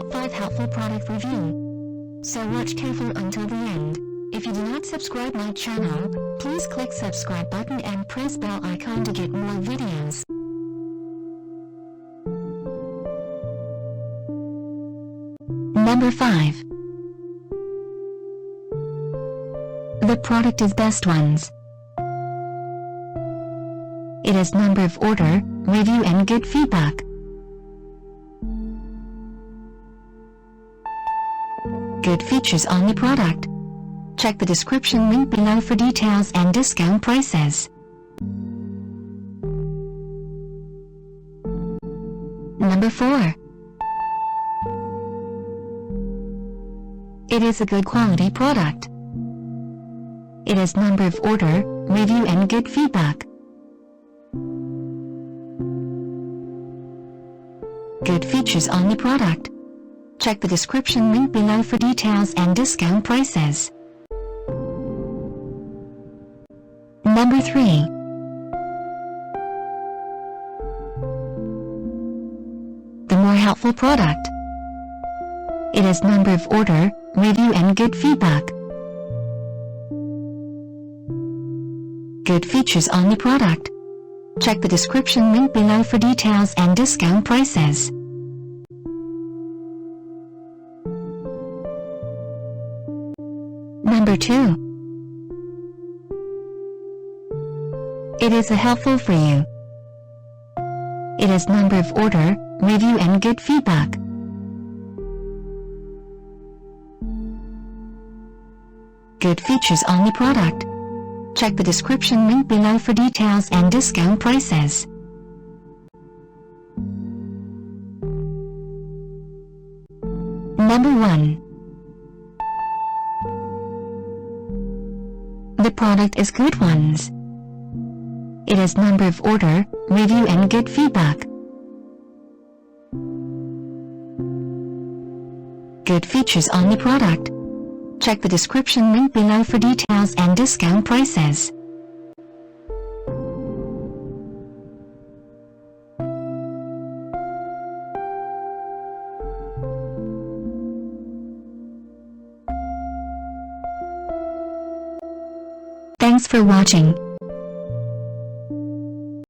Top 5 Helpful Product Review. So watch careful until the end. If you do not subscribe my channel, please click subscribe button and press bell icon to get more videos. Number 5. The product is Best Ones. It has number of order, review and good feedback. Good features on the product. Check the description link below for details and discount prices. Number 4. It is a good quality product. It has number of order, review and good feedback. Good features on the product. Check the description link below for details and discount prices. Number 3. The more helpful product. It has number of order, review and good feedback. Good features on the product. Check the description link below for details and discount prices. Number 2. It is a helpful for you. It has number of order, review and good feedback. Good features on the product. Check the description link below for details and discount prices. Number 1. The product is Good Ones. It has number of order, review and good feedback. Good features on the product. Check the description link below for details and discount prices. Thanks for watching.